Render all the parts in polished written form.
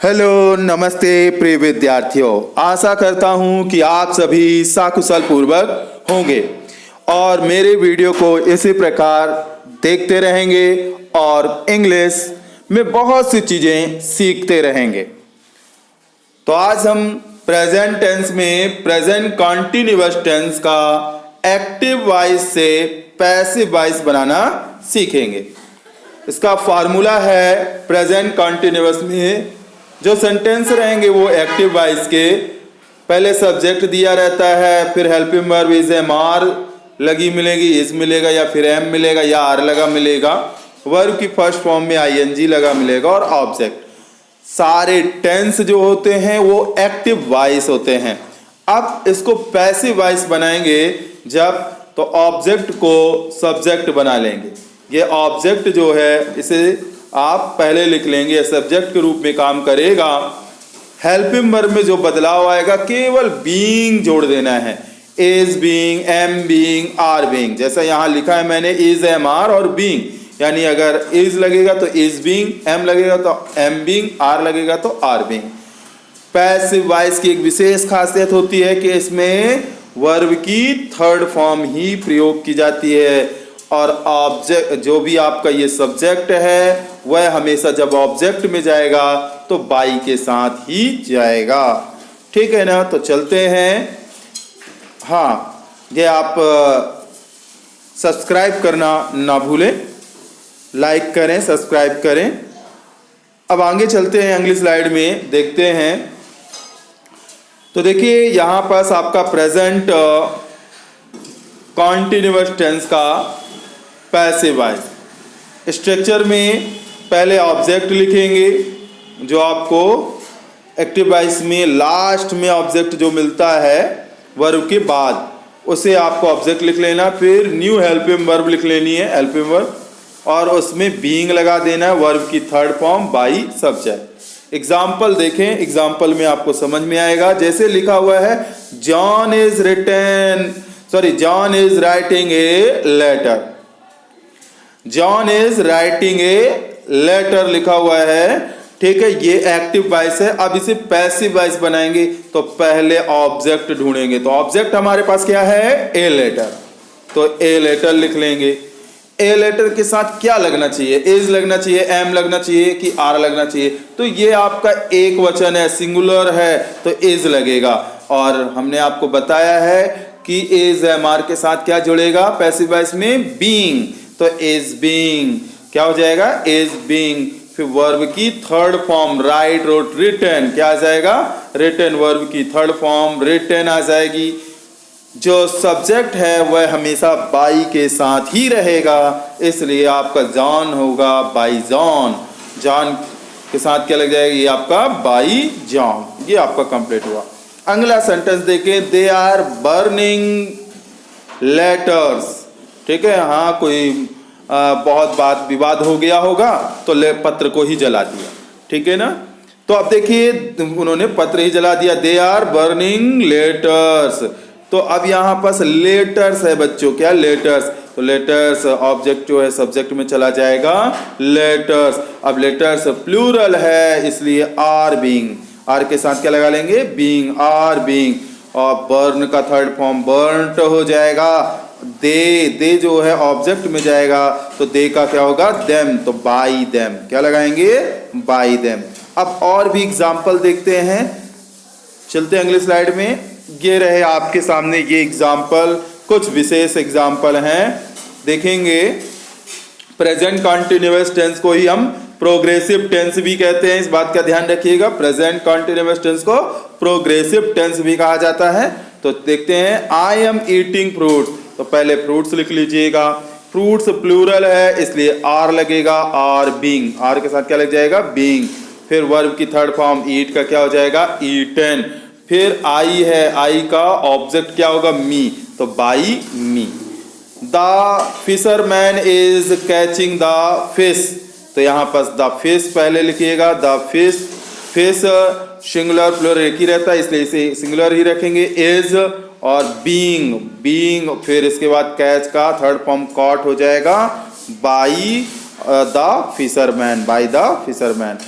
Hello, नमस्ते प्रिय विद्यार्थियों। आशा करता हूं कि आप सभी सकुशल पूर्वक होंगे और मेरे वीडियो को इसी प्रकार देखते रहेंगे और इंग्लिश में बहुत सी चीज़ें सीखते रहेंगे। तो आज हम प्रेजेंट टेंस में प्रेजेंट कॉन्टिन्यूअस टेंस का एक्टिव वॉइस से पैसिव वॉइस बनाना सीखेंगे। इसका फार्मूला है, प्रेजेंट कॉन्टिन्यूअस में जो सेंटेंस रहेंगे वो एक्टिव वॉइस के पहले सब्जेक्ट दिया रहता है, फिर helping verb is am are लगी मिलेगी, इज मिलेगा या फिर एम मिलेगा या आर लगा मिलेगा, वर्ब की फर्स्ट फॉर्म में आईएनजी लगा मिलेगा और ऑब्जेक्ट। सारे टेंस जो होते हैं वो एक्टिव वॉइस होते हैं। अब इसको पैसिव वॉइस बनाएंगे जब, तो ऑब्जेक्ट को सब्जेक्ट बना लेंगे। ये ऑब्जेक्ट जो है इसे आप पहले लिख लेंगे, सब्जेक्ट के रूप में काम करेगा। हेल्पिंग वर्ब में जो बदलाव आएगा केवल बीइंग जोड़ देना है, is being, am being, are being. जैसा यहाँ लिखा है मैंने, इज एम आर और बीइंग, यानी अगर इज लगेगा तो इज बीइंग, एम लगेगा तो एम बीइंग, आर लगेगा तो आर बीइंग। पैसिव वॉइस की एक विशेष खासियत होती है कि इसमें वर्ब की थर्ड फॉर्म ही प्रयोग की जाती है और ऑब्जेक्ट जो भी आपका ये सब्जेक्ट है वह हमेशा जब ऑब्जेक्ट में जाएगा तो बाई के साथ ही जाएगा। ठीक है ना? तो चलते हैं। हाँ, ये आप सब्सक्राइब करना ना भूलें, लाइक करें, सब्सक्राइब करें। अब आगे चलते हैं, अगली स्लाइड में देखते हैं। तो देखिए यहाँ पास आपका प्रेजेंट कॉन्टिन्यूअस टेंस का पैसिव वॉइस स्ट्रक्चर में पहले ऑब्जेक्ट लिखेंगे जो आपको एक्टिव वॉइस में लास्ट में ऑब्जेक्ट जो मिलता है वर्ब के बाद उसे आपको ऑब्जेक्ट लिख लेना, फिर न्यू हेल्पिंग वर्ब लिख लेनी है, हेल्पिंग वर्ब, और उसमें बीइंग लगा देना है, वर्ब की third form by subject. Example देखें, एग्जाम्पल में आपको समझ में आएगा। जैसे लिखा हुआ है, John is writing a letter. John is writing a letter लिखा हुआ है, ठीक है, ये एक्टिव वॉइस है। अब इसे पैसिव वॉइस बनाएंगे तो पहले ऑब्जेक्ट ढूंढेंगे। तो ऑब्जेक्ट हमारे पास क्या है? A letter. तो ए लेटर लिख लेंगे। ए लेटर के साथ क्या लगना चाहिए? इज लगना चाहिए, एम लगना चाहिए कि आर लगना चाहिए? तो ये आपका एक वचन है, सिंगुलर है, तो इज लगेगा। और हमने आपको बताया है कि इज एम आर के साथ क्या जुड़ेगा पैसिव वॉइस में? बीइंग। तो इज बीइंग क्या हो जाएगा? Is being. फिर वर्ब की third form write, wrote, written क्या आ जाएगा? रिटन। वर्ब की थर्ड फॉर्म रिटन आ जाएगी। जो सब्जेक्ट है वह हमेशा बाई के साथ ही रहेगा, इसलिए आपका जॉन होगा बाई जॉन। जॉन के साथ क्या लग जाएगा? ये आपका बाई जॉन। ये आपका कंप्लीट हुआ। अगला सेंटेंस देखें, दे आर बर्निंग लेटर्स। ठीक है, हाँ, कोई बहुत बात विवाद हो गया होगा तो पत्र को ही जला दिया। ठीक है ना? तो अब देखिए उन्होंने पत्र ही जला दिया, दे आर बर्निंग लेटर्स। तो अब यहाँ पास लेटर्स है बच्चों, क्या? लेटर्स। तो लेटर्स ऑब्जेक्ट जो है सब्जेक्ट में चला जाएगा, लेटर्स। अब लेटर्स प्लूरल है इसलिए आर बीइंग, आर के साथ क्या लगा लेंगे? Being, are being. और बर्न का थर्ड फॉर्म बर्नट हो जाएगा। दे जो है ऑब्जेक्ट में जाएगा तो दे का क्या होगा? देम। तो बाई देम क्या लगाएंगे? By them. अब और भी एग्जाम्पल देखते हैं, चलते हैं अगली स्लाइड में। ये रहे आपके सामने ये एग्जाम्पल, कुछ विशेष एग्जाम्पल हैं, देखेंगे। प्रेजेंट कॉन्टिन्यूअस टेंस को ही हम प्रोग्रेसिव टेंस भी कहते हैं, इस बात का ध्यान रखिएगा। प्रेजेंट कॉन्टिन्यूअस टेंस को प्रोग्रेसिव टेंस भी कहा जाता है। तो देखते हैं, आई एम ईटिंग फ्रूट्स। तो पहले फ्रूट्स लिख लीजिएगा। फ्रूट्स प्लूरल है इसलिए आर लगेगा, आर बीइंग, आर के साथ क्या लग जाएगा? बीइंग। फिर वर्ब की थर्ड फॉर्म ईट का क्या हो जाएगा? ईटन। फिर आई है, आई का ऑब्जेक्ट क्या होगा? मी, तो by me. The fisherman is catching the fish. तो यहाँ पास द फिश पहले लिखिएगा, the fish. Fish singular plural एक ही रहता है इसलिए इसे सिंगुलर ही रखेंगे। इज और बीइंग, बीइंग। फिर इसके बाद कैच का थर्ड फॉर्म कॉट हो जाएगा by the fisherman, by the fisherman.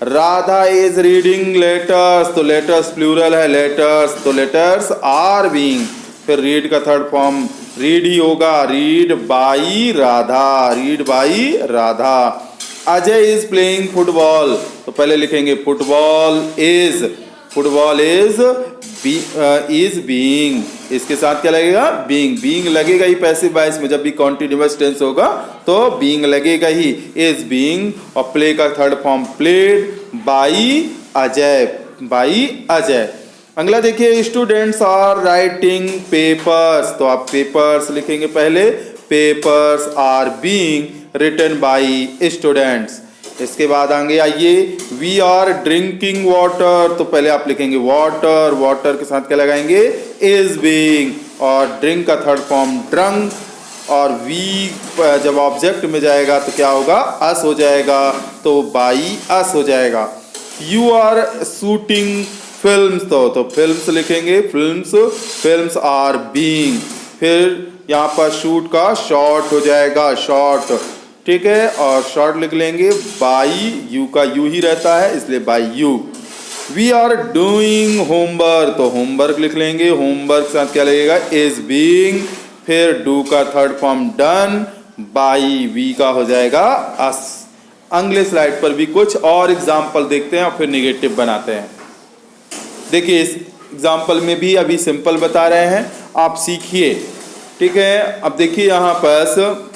Radha is reading letters, तो लेटर्स प्लूरल है लेटर्स, तो लेटर्स आर बीइंग। फिर रीड का थर्ड फॉर्म रीड ही होगा, read by Radha, read by Radha. Ajay is playing football, तो पहले लिखेंगे फुटबॉल इज इज बीइंग, इसके साथ क्या लगेगा बीइंग, बीइंग लगेगा ही पैसिव वॉइस में, जब भी कॉन्टिन्यूअस टेंस होगा तो बीइंग लगेगा ही, इज बीइंग। और प्ले का third form played by Ajay, by Ajay. अगला देखिए स्टूडेंट्स आर राइटिंग पेपर्स, तो आप पेपर्स लिखेंगे पहले, papers are being written by students. इसके बाद आगे आइए वी आर ड्रिंकिंग वाटर, तो पहले आप लिखेंगे वाटर, वाटर के साथ क्या लगाएंगे इज बीइंग, और ड्रिंक का थर्ड फॉर्म ड्रंक, और वी जब ऑब्जेक्ट में जाएगा तो क्या होगा अस हो जाएगा, तो बाई अस हो जाएगा। यू आर शूटिंग फिल्म्स, तो फिल्म्स लिखेंगे फिल्म्स आर बीइंग, फिर यहाँ पर शूट का शॉट हो जाएगा शॉट, ठीक है, और शॉर्ट लिख लेंगे बाई, यू का यू ही रहता है इसलिए by you. We are doing homework, तो होमवर्क लिख लेंगे, होमवर्क के साथ क्या लगेगा इज बीइंग, फिर डू का third form done by we का हो जाएगा अस। अगले स्लाइड पर भी कुछ और एग्जाम्पल देखते हैं और फिर निगेटिव बनाते हैं। देखिए इस एग्जाम्पल में भी अभी सिंपल बता रहे हैं, आप सीखिए, ठीक है। अब देखिए यहाँ पर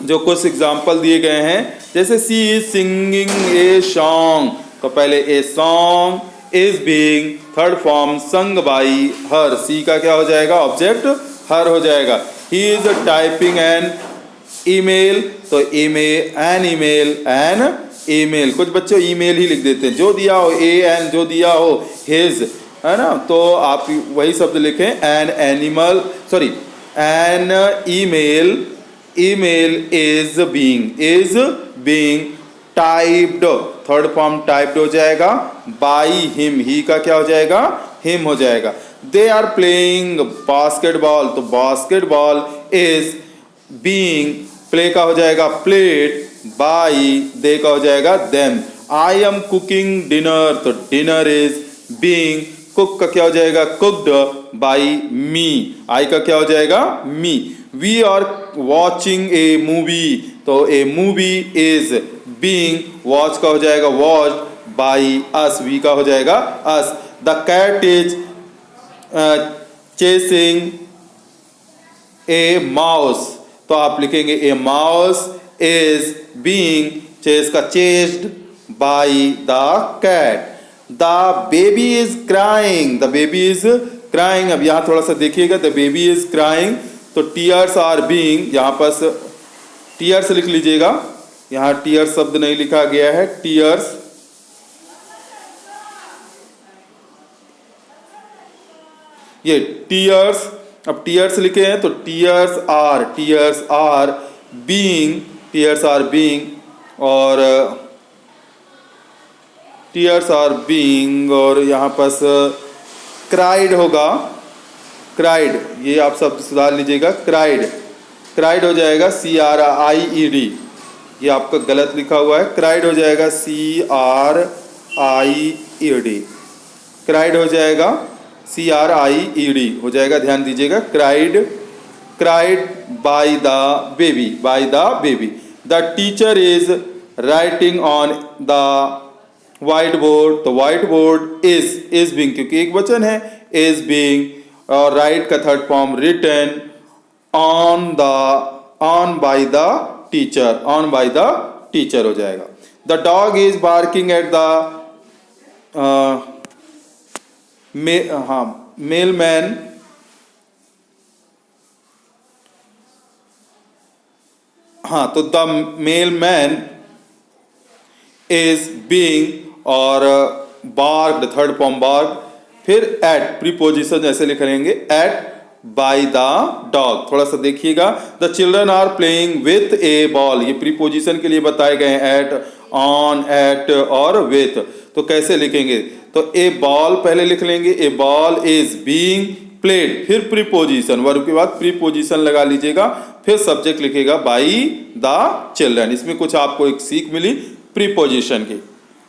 जो कुछ एग्जाम्पल दिए गए हैं, जैसे she is singing a song, तो पहले a song is being, third form sung by her, she का क्या हो जाएगा ऑब्जेक्ट हर हो जाएगा। He is typing an email, तो एन ईमेल, कुछ बच्चे ईमेल ही लिख देते हैं, जो दिया हो ए एन, जो दिया हो हिज, है ना, तो आप वही शब्द लिखें an animal, sorry an email is being typed, third form typed हो जाएगा बाई हिम, ही का क्या हो जाएगा हिम हो जाएगा। दे आर प्लेइंग बास्केटबॉल, तो बास्केटबॉल इज बीइंग, प्ले का हो जाएगा प्लेड बाई, दे का हो जाएगा them. I am cooking dinner, तो डिनर इज बीइंग, कुक का क्या हो जाएगा कुक्ड बाई मी, आई का क्या हो जाएगा me. We are watching a movie, तो a movie is being, watch का हो जाएगा वॉच्ड बाई अस, वी का हो जाएगा us. The cat is chasing a mouse, तो आप लिखेंगे a mouse is being, chase का chased by the cat. The baby is crying, the baby is crying, अब यहाँ थोड़ा सा देखिएगा, द बेबी इज क्राइंग, तो टीयर्स आर बीइंग, यहाँ पर टीयर्स लिख लीजिएगा, यहाँ टीयर्स शब्द नहीं लिखा गया है, टीयर्स, ये टीयर्स, अब टीयर्स लिखे हैं तो टीयर्स आर बीइंग, और टीयर्स आर बीइंग, और यहाँ पर क्राइड होगा, क्राइड, ये आप सब सुधार लीजिएगा, क्राइड हो जाएगा CRIED, ये आपका गलत लिखा हुआ है, क्राइड हो जाएगा CRIED, क्राइड हो जाएगा CRIED हो जाएगा, ध्यान दीजिएगा, cried by the baby. The teacher is writing on the white board, तो व्हाइट बोर्ड इज बीइंग, क्योंकि एक वचन है इज बीइंग, और राइट का third form written on by the teacher हो जाएगा। The dog is barking at the mailman, हाँ, तो द मेलमैन इज बीइंग, और बार्क्ड थर्ड फॉर्म बार्क, फिर एट प्रीपोजिशन ऐसे लिख लेंगे एट बाय द डॉग, थोड़ा सा देखिएगा। The children are playing with a ball, ये प्रीपोजिशन के लिए बताए गए हैं, एट, ऑन, एट और विथ, तो कैसे लिखेंगे, तो ए बॉल पहले लिख लेंगे, a ball is being played, फिर प्रीपोजिशन, वर्ब के बाद प्रीपोजिशन लगा लीजिएगा, फिर सब्जेक्ट लिखेगा बाय द चिल्ड्रन। इसमें कुछ आपको एक सीख मिली प्रीपोजिशन की।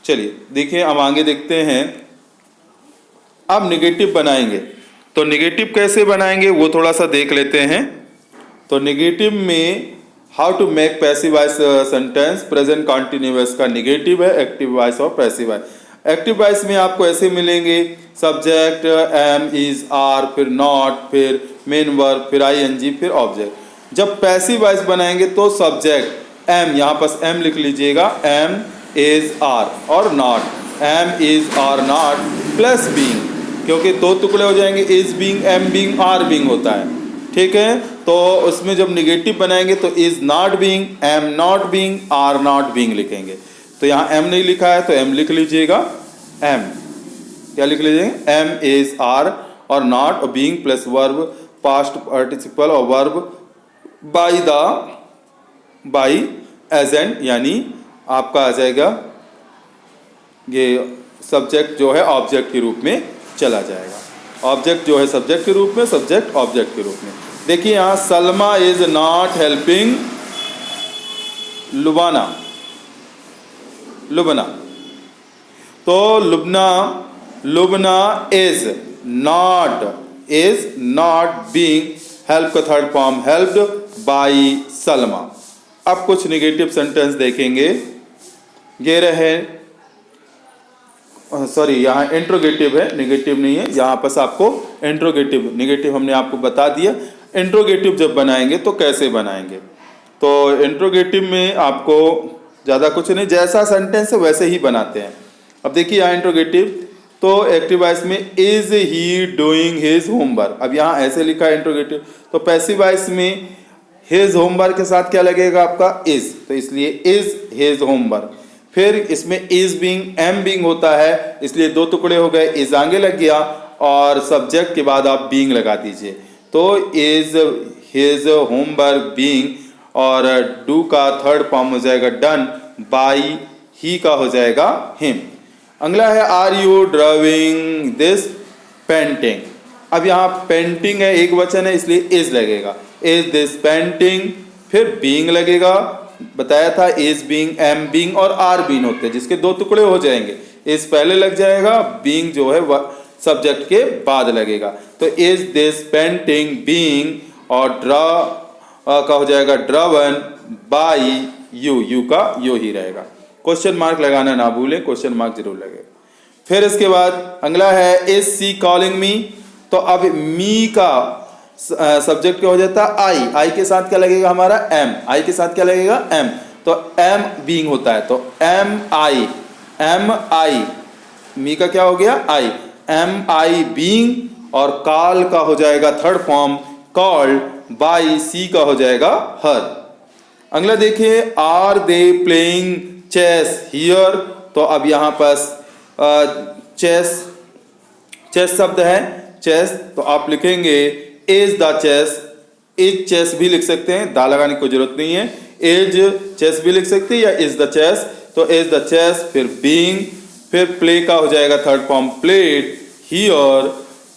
चलिए देखिए, हम आगे देखते हैं। अब निगेटिव बनाएंगे, तो निगेटिव कैसे बनाएंगे वो थोड़ा सा देख लेते हैं। तो निगेटिव में how to make passive voice sentence, present continuous का निगेटिव है एक्टिव वॉइस और पैसिव वॉइस। एक्टिव वॉइस में आपको ऐसे मिलेंगे, सब्जेक्ट एम, इज, आर, फिर नॉट, फिर मेन वर्ब, फिर आईएनजी, फिर ऑब्जेक्ट। जब पैसिव वॉइस बनाएंगे तो सब्जेक्ट एम, यहाँ पर एम लिख लीजिएगा, एम, इज, आर, और not, am, is, are, not plus being, क्योंकि दो टुकड़े हो जाएंगे, is being, am being, are being होता है, ठीक है। तो उसमें जब निगेटिव बनाएंगे तो is not being, am not being, are not being लिखेंगे। तो यहाँ एम नहीं लिखा है तो एम लिख लीजिएगा, एम, क्या लिख लीजिएगा, एम, इज, आर और नॉट और being plus verb, past participle और वर्ब बाई एजेंट, यानी आपका आ जाएगा ये सब्जेक्ट जो है ऑब्जेक्ट के रूप में चला जाएगा। ऑब्जेक्ट जो है सब्जेक्ट के रूप में, सब्जेक्ट ऑब्जेक्ट के रूप में। देखिए यहाँ Salma is not helping Lubana, Lubna, तो Lubna is not being, help का third form helped by Salma. अब कुछ निगेटिव सेंटेंस देखेंगे, ये रहे, सॉरी यहाँ इंट्रोगेटिव है, निगेटिव नहीं है, यहाँ पर आपको इंट्रोगेटिव, निगेटिव हमने आपको बता दिया। इंट्रोगेटिव जब बनाएंगे तो कैसे बनाएंगे, तो इंट्रोगेटिव में आपको ज़्यादा कुछ नहीं, जैसा सेंटेंस है वैसे ही बनाते हैं। अब देखिए यहाँ इंट्रोगेटिव, तो एक्टिव वॉइस में is he doing his homework, अब यहाँ ऐसे लिखा है इंट्रोगेटिव, तो पैसिव वॉइस में हिज होमवर्क के साथ क्या लगेगा आपका, इज, तो इसलिए इज हिज होमवर्क। फिर इसमें इज बीइंग, एम बीइंग होता है, इसलिए दो टुकड़े हो गए, इज आगे लग गया और सब्जेक्ट के बाद आप बीइंग लगा दीजिए, तो इज हिज होमवर्क बीइंग, और डू का थर्ड फॉर्म हो जाएगा डन, बाई ही का हो जाएगा हिम। अगला है are you drawing this painting, अब यहाँ पेंटिंग है, एक वचन है, इसलिए इज लगेगा, इज दिस पेंटिंग, फिर बीइंग लगेगा, बताया था इज बीइंग, एम बीइंग और आर बीइंग होते हैं, जिसके दो टुकड़े हो जाएंगे, इज पहले लग जाएगा, बीइंग जो है सब्जेक्ट के बाद लगेगा, तो इज दिस पेंटिंग बीइंग, और ड्रा का हो जाएगा ड्रावन बाई यू, यू का यू ही रहेगा। क्वेश्चन मार्क लगाना ना भूलें, क्वेश्चन मार्क जरूर लगे। फिर इसके बाद अगला है इज सी कॉलिंग मी, तो अब मी का सब्जेक्ट क्या हो जाता है, आई के साथ क्या लगेगा हमारा, एम, आई के साथ क्या लगेगा, एम, तो एम बीइंग होता है, तो एम आई, मी का क्या हो गया, आई, एम आई बीइंग, और कॉल का हो जाएगा third form called, by she का हो जाएगा हर। अगला देखिए are they playing chess here, तो अब यहाँ पर चेस शब्द है, चेस, तो आप लिखेंगे is the chess, is chess भी लिख सकते हैं, दा लगाने की कोई जरूरत नहीं है, इज चेस भी लिख सकते हैं या इज द चेस, तो इज द चेस, फिर बीइंग, फिर प्ले का हो जाएगा थर्ड फॉर्म प्लेड हियर,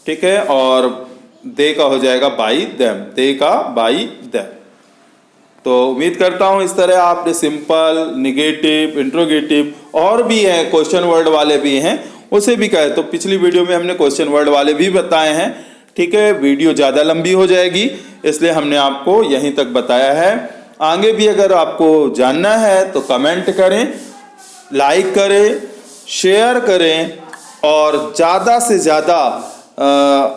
ठीक है, और दे का हो जाएगा बाई देम, दे का बाई देम। तो उम्मीद करता हूं इस तरह आपने सिंपल, निगेटिव, इंट्रोगेटिव और भी हैं, क्वेश्चन वर्ड वाले भी हैं, उसे भी कहे, तो पिछली वीडियो में हमने क्वेश्चन वर्ड वाले भी बताए हैं, ठीक है। वीडियो ज़्यादा लंबी हो जाएगी इसलिए हमने आपको यहीं तक बताया है। आगे भी अगर आपको जानना है तो कमेंट करें, लाइक करें, शेयर करें, और ज़्यादा से ज़्यादा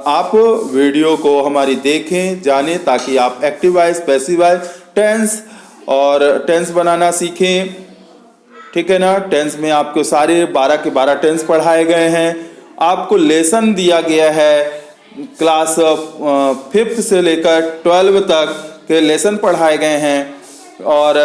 आप वीडियो को हमारी देखें, जानें, ताकि आप active voice, passive voice, tense और टेंस बनाना सीखें, ठीक है ना। टेंस में आपको सारे 12 के 12 टेंस पढ़ाए गए हैं, आपको लेसन दिया गया है, क्लास 5th से लेकर 12 तक के लेसन पढ़ाए गए हैं, और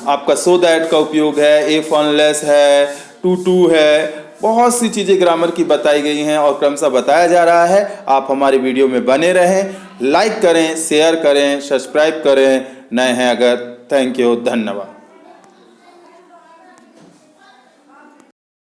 आपका सो दैट का उपयोग है, इफ अनलेस है, टू है, बहुत सी चीज़ें ग्रामर की बताई गई हैं और क्रमशः बताया जा रहा है। आप हमारी वीडियो में बने रहें, लाइक करें, शेयर करें, सब्सक्राइब करें, नए हैं अगर। थैंक यू, धन्यवाद।